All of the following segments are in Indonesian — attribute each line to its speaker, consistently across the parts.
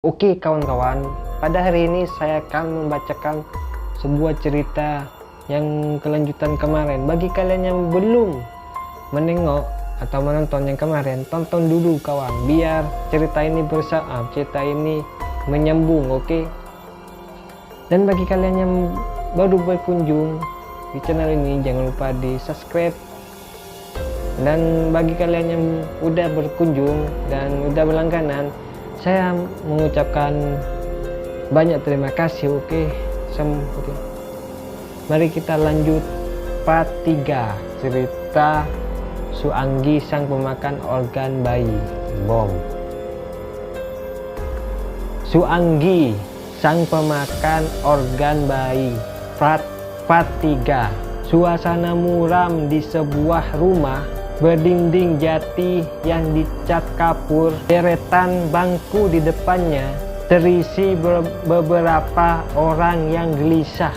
Speaker 1: Oke kawan-kawan, pada hari ini saya akan membacakan sebuah cerita yang kelanjutan kemarin. Bagi kalian yang belum menengok atau menonton yang kemarin, tonton dulu kawan, biar cerita ini cerita ini menyambung, oke? Dan bagi kalian yang baru berkunjung di channel ini, jangan lupa di subscribe. Dan bagi kalian yang udah berkunjung dan udah berlangganan, saya mengucapkan banyak terima kasih, oke. Mari kita lanjut part 3, cerita Suanggi sang pemakan organ bayi. Suanggi sang pemakan organ bayi, part 3. Suasana muram di sebuah rumah berdinding jati yang dicat kapur. Deretan bangku di depannya terisi beberapa orang yang gelisah.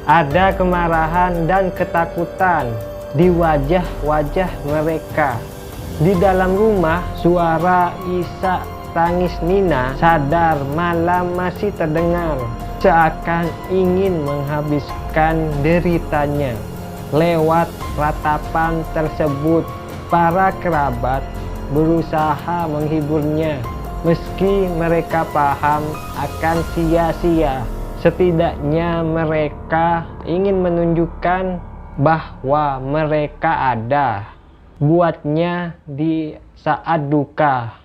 Speaker 1: Ada kemarahan dan ketakutan di wajah-wajah mereka. Di dalam rumah, suara isak tangis Nina sadar malam masih terdengar, seakan ingin menghabiskan deritanya. Lewat ratapan tersebut, para kerabat berusaha menghiburnya, meski mereka paham akan sia-sia. Setidaknya mereka ingin menunjukkan bahwa mereka ada buatnya di saat duka,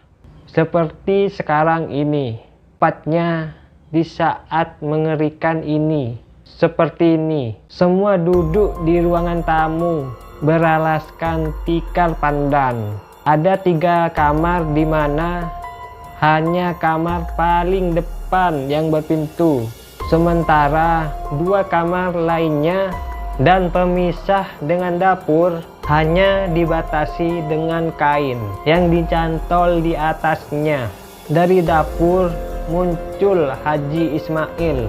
Speaker 1: seperti sekarang ini. Tepatnya di saat mengerikan ini, seperti ini. Semua duduk di ruangan tamu beralaskan tikar pandan. Ada 3 kamar, di mana hanya kamar paling depan yang berpintu, sementara 2 kamar lainnya dan pemisah dengan dapur hanya dibatasi dengan kain yang dicantol di atasnya. Dari dapur muncul Haji Ismail,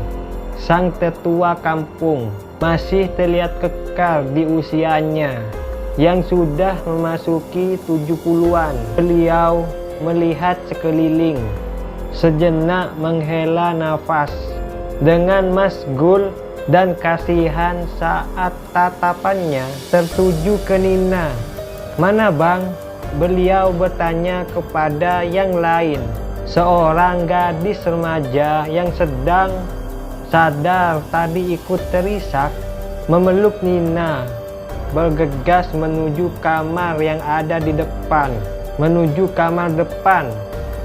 Speaker 1: sang tetua kampung. Masih terlihat kekar di usianya yang sudah memasuki 70-an. Beliau melihat sekeliling, sejenak menghela nafas dengan masgul dan kasihan saat tatapannya tertuju ke Nina. "Mana bang?" beliau bertanya kepada yang lain. Seorang gadis remaja yang sedang sadar tadi ikut terisak memeluk Nina, bergegas menuju kamar yang ada di depan.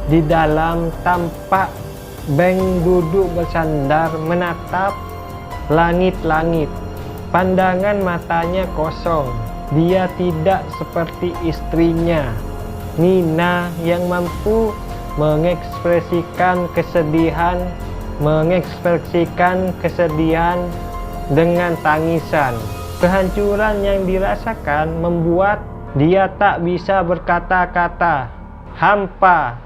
Speaker 1: Di dalam tampak Beng duduk bersandar menatap langit-langit. Pandangan matanya kosong. Dia tidak seperti istrinya, Nina, yang mampu mengekspresikan kesedihan dengan tangisan. Kehancuran yang dirasakan membuat dia tak bisa berkata-kata. Hampa.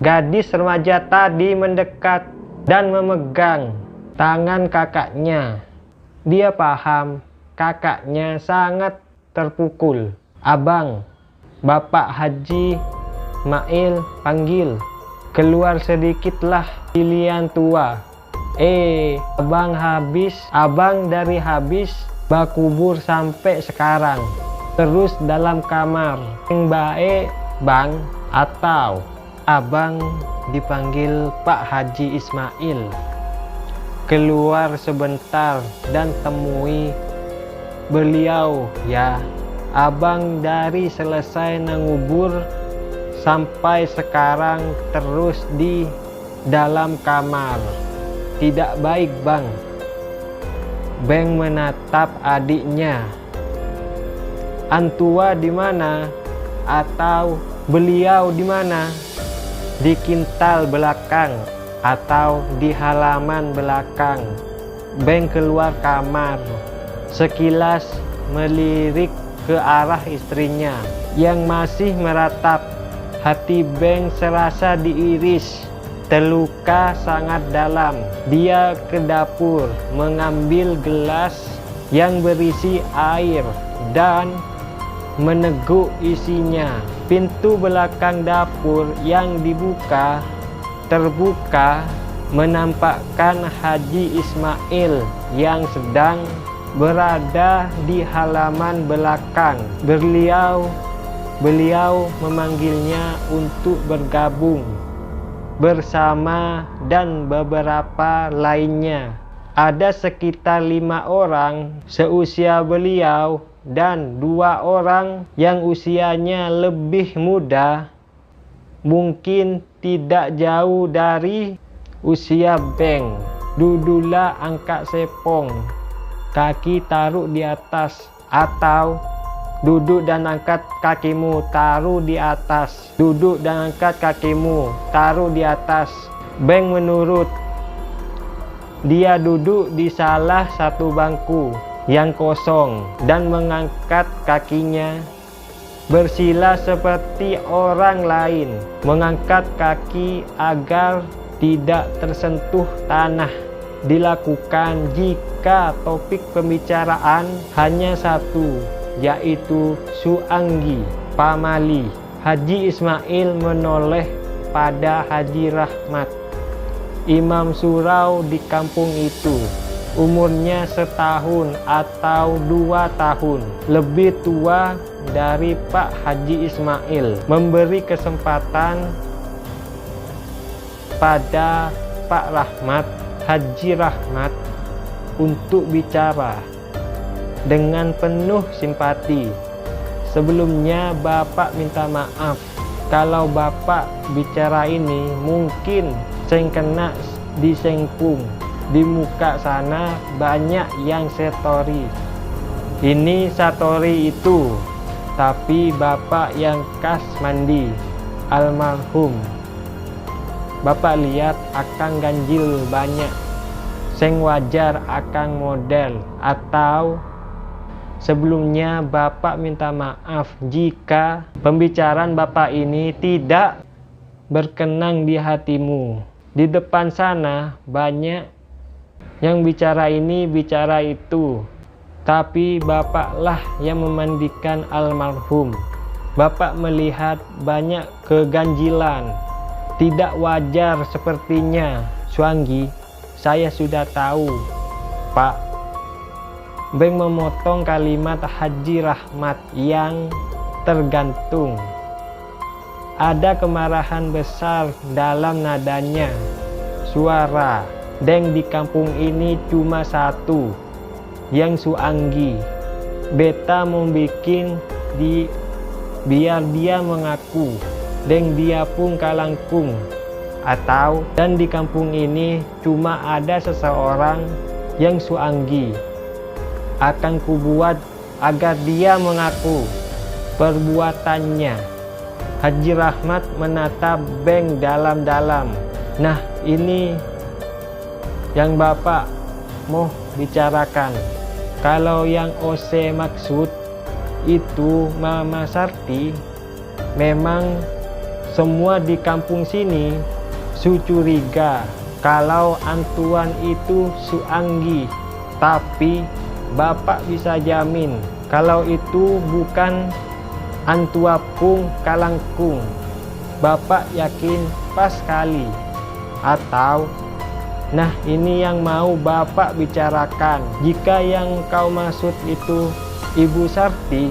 Speaker 1: Gadis remaja tadi mendekat dan memegang tangan kakaknya. Dia paham kakaknya sangat terpukul. "Abang," Bapak Haji Mail panggil. "Keluar sedikitlah, pilihan tua." Abang dari habis bakubur sampai sekarang, terus dalam kamar. "Yang baik bang," atau "Abang," dipanggil Pak Haji Ismail. "Keluar sebentar dan temui beliau ya. Abang dari selesai ngubur sampai sekarang terus di dalam kamar." "Tidak baik bang." Beng menatap adiknya. "Antua di mana?" atau "Beliau di mana?" "Di kintal belakang," atau "di halaman belakang." Beng keluar kamar, sekilas melirik ke arah istrinya yang masih meratap. Hati Beng serasa diiris, terluka sangat dalam. Dia ke dapur, mengambil gelas yang berisi air dan meneguk isinya. Pintu belakang dapur yang dibuka terbuka menampakkan Haji Ismail yang sedang berada di halaman belakang. Beliau memanggilnya untuk bergabung bersama dan beberapa lainnya. Ada sekitar 5 orang seusia beliau dan 2 orang yang usianya lebih muda, mungkin tidak jauh dari usia Beng. Duduklah angkat sepong, kaki taruh di atas, atau duduk dan angkat kakimu taruh di atas. Duduk dan angkat kakimu taruh di atas. Beng menurut. Dia duduk di salah satu bangku yang kosong dan mengangkat kakinya. Bersila seperti orang lain, mengangkat kaki agar tidak tersentuh tanah. Dilakukan jika topik pembicaraan hanya satu, yaitu Suanggi Pamali. Haji Ismail menoleh pada Haji Rahmat, imam surau di kampung itu. Umurnya setahun atau 2 tahun lebih tua dari Pak Haji Ismail. Memberi kesempatan pada Pak Rahmat, Haji Rahmat, untuk bicara dengan penuh simpati. Sebelumnya Bapak minta maaf kalau Bapak bicara ini mungkin kena disengkung. Di muka sana banyak yang setori ini satori itu, tapi Bapak yang kas mandi almarhum. Bapak lihat akan ganjil banyak, seng wajar akan model. Atau sebelumnya Bapak minta maaf jika pembicaraan Bapak ini tidak berkenan di hatimu. Di depan sana banyak yang bicara ini bicara itu, tapi Bapaklah yang memandikan almarhum. Bapak melihat banyak keganjilan, tidak wajar sepertinya. Suanggi, saya sudah tahu, Pak. Beng memotong kalimat Haji Rahmat yang tergantung. Ada kemarahan besar dalam nadanya. Suara Deng di kampung ini cuma satu, yang Suanggi. Beta mau bikin biar dia mengaku, Deng dia pun kalangkung. Atau dan di kampung ini cuma ada seseorang yang Suanggi. Akan kubuat agar dia mengaku perbuatannya. Haji Rahmat menatap Beng dalam-dalam. Nah, ini yang Bapak mau bicarakan. Kalau yang OC maksud itu Mama Sarti, memang semua di kampung sini curiga kalau antuan itu Suanggi. Tapi Bapak bisa jamin kalau itu bukan antua pung kalangkung. Bapak yakin pas sekali. Atau nah, ini yang mau Bapak bicarakan. Jika yang kau maksud itu Ibu Sarti,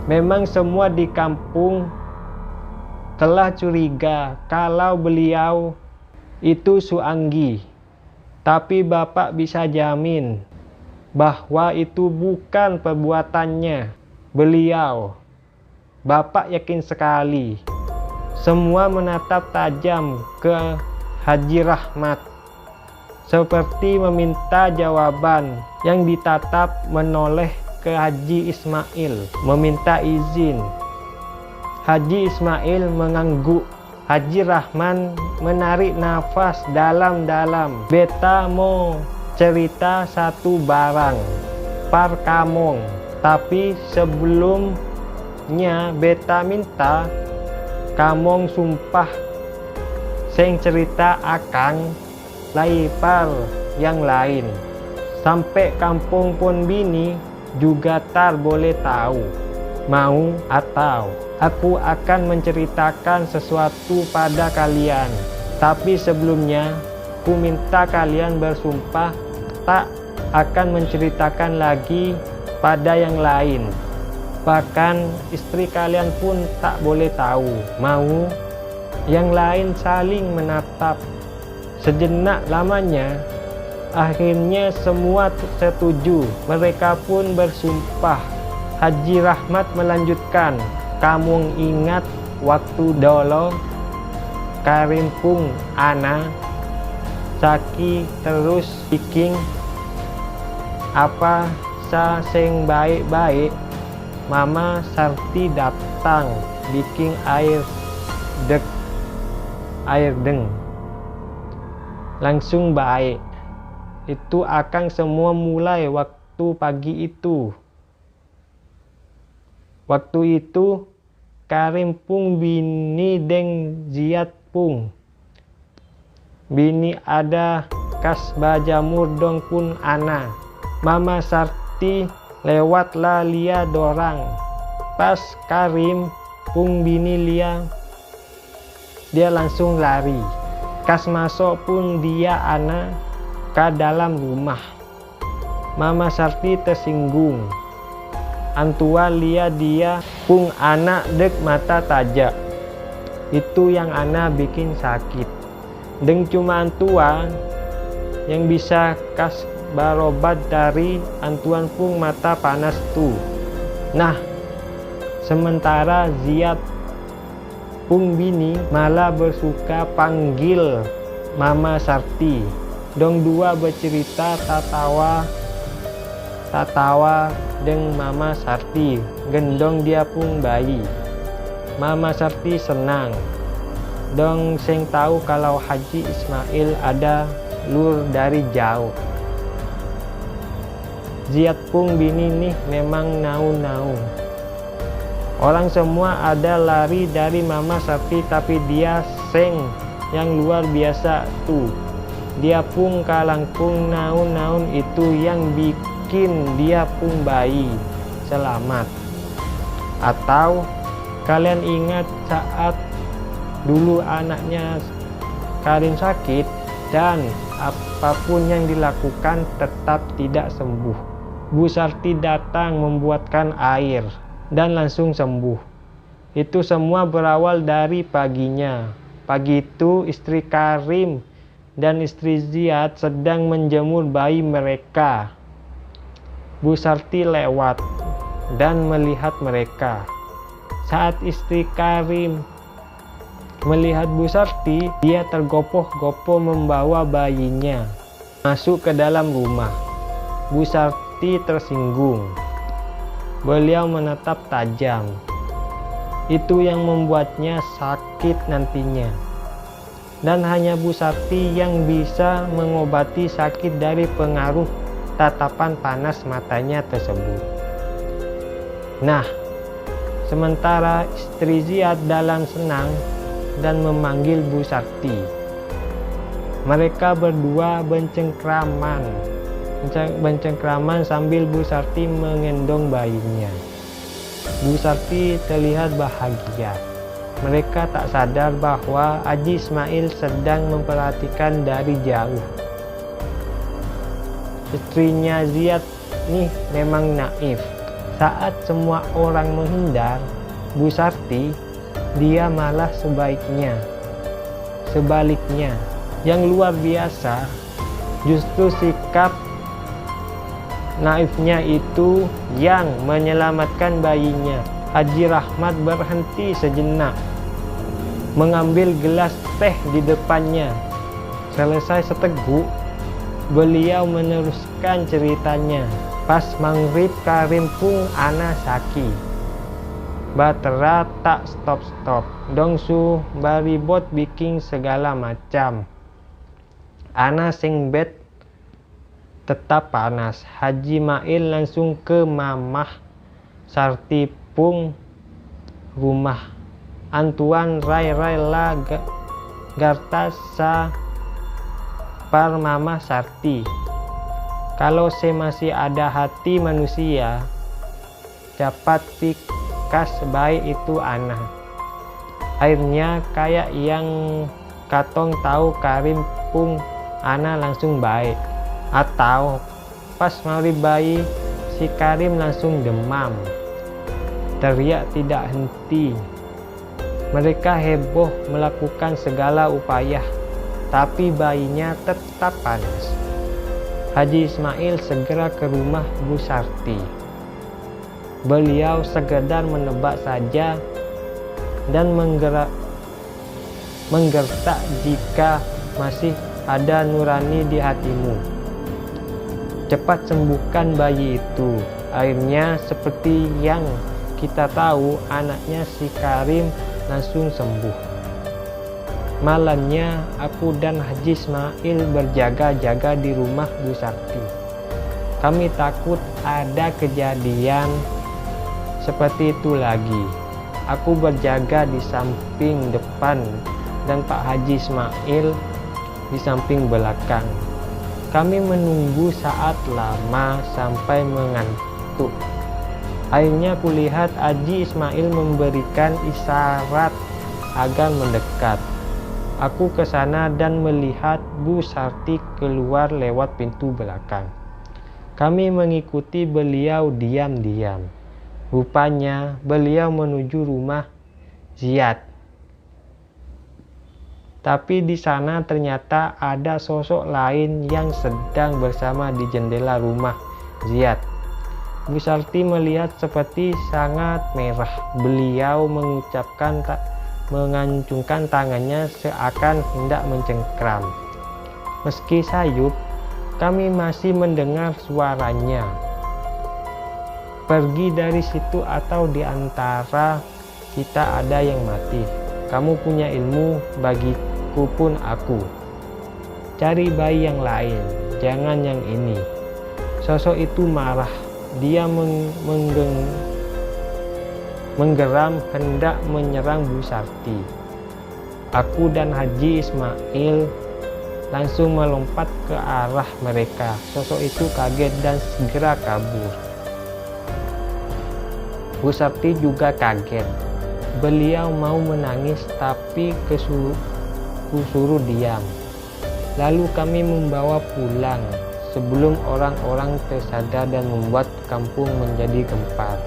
Speaker 1: memang semua di kampung telah curiga kalau beliau itu Suanggi. Tapi Bapak bisa jamin bahwa itu bukan perbuatannya beliau. Bapak yakin sekali. Semua menatap tajam ke Haji Rahmat, seperti meminta jawaban. Yang ditatap menoleh ke Haji Ismail, meminta izin. Haji Ismail mengangguk. Haji Rahman menarik nafas dalam-dalam. Beta mau cerita satu barang, Par Kamong. Tapi sebelumnya beta minta Kamong sumpah seng cerita akan laipar yang lain. Sampai kampung pun bini juga tar boleh tahu. Mau atau aku akan menceritakan sesuatu pada kalian. Tapi sebelumnya, ku minta kalian bersumpah tak akan menceritakan lagi pada yang lain. Bahkan istri kalian pun tak boleh tahu. Mau? Yang lain saling menatap. Sejenak lamanya, akhirnya semua setuju. Mereka pun bersumpah. Haji Rahmat melanjutkan, kamu ingat waktu dolo Karimpung ana Saki terus bikin apa sa sing baik-baik. Mama Sarti datang bikin air deng langsung baik. Itu akan semua mulai waktu pagi itu. Waktu itu Karim Pung bini deng Ziat Pung bini ada kas bajamur dong pun ana. Mama Sarti lewatlah lia dorang. Pas Karim Pung bini lia, dia langsung lari. Kas masuk pun dia ana ke dalam rumah. Mama Sarti tersinggung. Antua lihat dia pung anak dek mata tajak. Itu yang anak bikin sakit. Deng cuma antua yang bisa kas barobat dari antuan pung mata panas tu. Nah, sementara Ziat pung bini malah bersuka panggil Mama Sarti. Dong dua bercerita tatawa deng Mama Sarti gendong dia pun bayi. Mama Sarti senang dong seng tahu kalau Haji Ismail ada lur dari jauh. Ziat pun bini nih memang naun-naun. Orang semua ada lari dari Mama Sarti, tapi dia seng yang luar biasa tuh. Dia pun kalangkung naun-naun itu yang bikin dia pun bayi selamat. Atau kalian ingat saat dulu anaknya Karim sakit dan apapun yang dilakukan tetap tidak sembuh. Bu Sarti datang membuatkan air dan langsung sembuh. Itu semua berawal dari paginya. Pagi itu istri Karim dan istri Ziat sedang menjemur bayi mereka. Bu Sarti lewat dan melihat mereka. Saat istri Karim melihat Bu Sarti, dia tergopoh-gopoh membawa bayinya masuk ke dalam rumah. Bu Sarti tersinggung. Beliau menatap tajam. Itu yang membuatnya sakit nantinya. Dan hanya Bu Sarti yang bisa mengobati sakit dari pengaruh tatapan panas matanya tersebut. Nah, sementara istri Ziat dalam senang dan memanggil Bu Sarti. Mereka berdua bencengkraman sambil Bu Sarti mengendong bayinya. Bu Sarti terlihat bahagia. Mereka tak sadar bahwa Haji Ismail sedang memperhatikan dari jauh. Istrinya Ziat nih memang naif. Saat semua orang menghindar Bu Sarti, dia malah sebaliknya. Yang luar biasa, justru sikap naifnya itu yang menyelamatkan bayinya. Haji Rahmat berhenti sejenak, mengambil gelas teh di depannya. Selesai seteguk, beliau meneruskan ceritanya. Pas maghrib Karim Pung ana saki. Batera tak stop-stop. Dongsu baribot bikin segala macam. Ana sing bed tetap panas. Haji Mail langsung ke Mamah Sarti Pung rumah. Antuan rai-rai la garta sa par Mamah Sarti. Kalau saya masih ada hati manusia, dapat pikas baik itu anak. Airnya kayak yang katong tahu Karim pung ana langsung baik, atau pas mari bayi si Karim langsung demam, teriak tidak henti. Mereka heboh melakukan segala upaya, tapi bayinya tetap panas. Haji Ismail segera ke rumah Bu Sarti. Beliau sekedar menebak saja dan menggertak, jika masih ada nurani di hatimu, cepat sembuhkan bayi itu. Akhirnya seperti yang kita tahu, anaknya si Karim langsung sembuh. Malamnya aku dan Haji Ismail berjaga-jaga di rumah Bu Sakti. Kami takut ada kejadian seperti itu lagi. Aku berjaga di samping depan dan Pak Haji Ismail di samping belakang. Kami menunggu saat lama sampai mengantuk. Akhirnya kulihat Haji Ismail memberikan isyarat agar mendekat. Aku ke sana dan melihat Bu Sarti keluar lewat pintu belakang. Kami mengikuti beliau diam-diam. Rupanya beliau menuju rumah Ziyad. Tapi di sana ternyata ada sosok lain yang sedang bersama di jendela rumah Ziyad. Bu Sarti melihat seperti sangat merah. Beliau mengacungkan tangannya seakan hendak mencengkram. Meski sayup, kami masih mendengar suaranya. Pergi dari situ atau di antara kita ada yang mati. Kamu punya ilmu, bagiku pun aku. Cari bayi yang lain, jangan yang ini. Sosok itu marah. Dia menggeram hendak menyerang Bu Sarti. Aku dan Haji Ismail langsung melompat ke arah mereka. Sosok itu kaget dan segera kabur. Bu Sarti juga kaget. Beliau mau menangis tapi kusuruh diam. Lalu kami membawa pulang sebelum orang-orang tersadar dan membuat kampung menjadi gempar.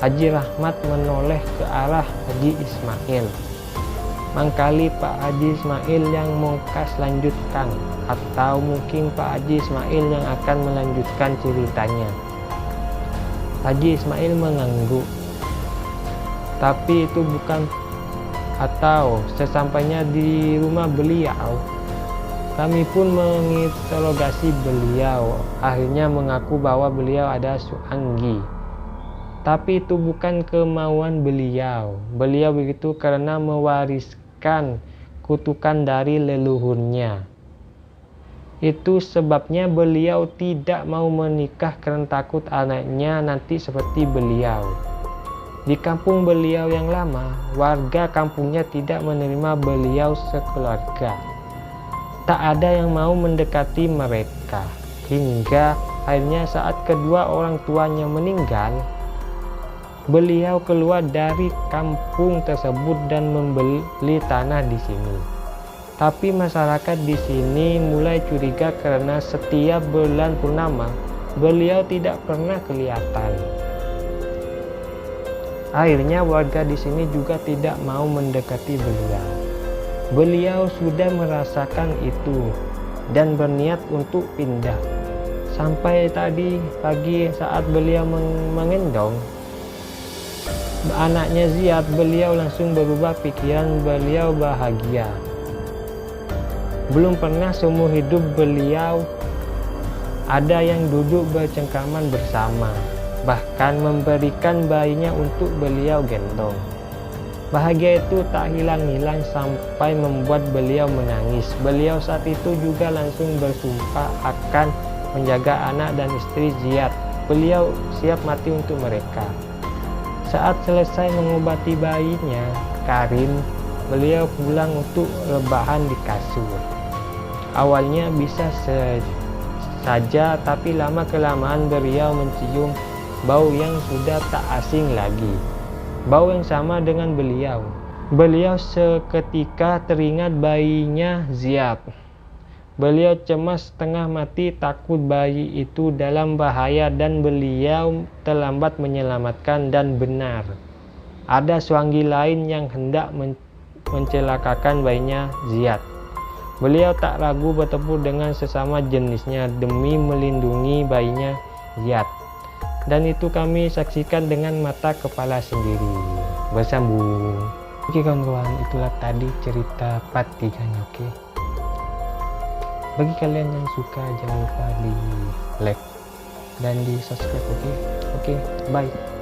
Speaker 1: Haji Rahmat menoleh ke arah Haji Ismail. Mangkali Pak Haji Ismail yang mongkas lanjutkan, atau mungkin Pak Haji Ismail yang akan melanjutkan ceritanya. Haji Ismail mengangguk. Tapi itu bukan, atau sesampainya di rumah beliau, kami pun menginterogasi beliau. Akhirnya mengaku bahwa beliau ada Suanggi. Tapi itu bukan kemauan beliau. Beliau begitu karena mewariskan kutukan dari leluhurnya. Itu sebabnya beliau tidak mau menikah karena takut anaknya nanti seperti beliau. Di kampung beliau yang lama, warga kampungnya tidak menerima beliau sekeluarga. Tak ada yang mau mendekati mereka. Hingga akhirnya saat kedua orang tuanya meninggal, beliau keluar dari kampung tersebut dan membeli tanah di sini. Tapi masyarakat di sini mulai curiga karena setiap bulan purnama beliau tidak pernah kelihatan. Akhirnya warga di sini juga tidak mau mendekati beliau. Beliau sudah merasakan itu dan berniat untuk pindah. Sampai tadi pagi saat beliau mengendong anaknya Ziyad, beliau langsung berubah pikiran. Beliau bahagia. Belum pernah seumur hidup beliau ada yang duduk bercengkraman bersama, bahkan memberikan bayinya untuk beliau gendong. Bahagia itu tak hilang-hilang sampai membuat beliau menangis. Beliau saat itu juga langsung bersumpah akan menjaga anak dan istri Ziyad. Beliau siap mati untuk mereka. Saat selesai mengobati bayinya, Karim, beliau pulang untuk rebahan di kasur. Awalnya bisa saja, tapi lama-kelamaan beliau mencium bau yang sudah tak asing lagi. Bau yang sama dengan beliau. Beliau seketika teringat bayinya Ziyad. Beliau cemas setengah mati, takut bayi itu dalam bahaya dan beliau terlambat menyelamatkan. Dan benar, ada suanggi lain yang hendak mencelakakan bayinya Ziyad. Beliau tak ragu bertempur dengan sesama jenisnya demi melindungi bayinya Ziyad. Dan itu kami saksikan dengan mata kepala sendiri. Bersambung. Oke kawan-kawan, itulah tadi cerita part 3-nya. Oke. Bagi kalian yang suka, jangan lupa di like dan di subscribe. Oke, bye.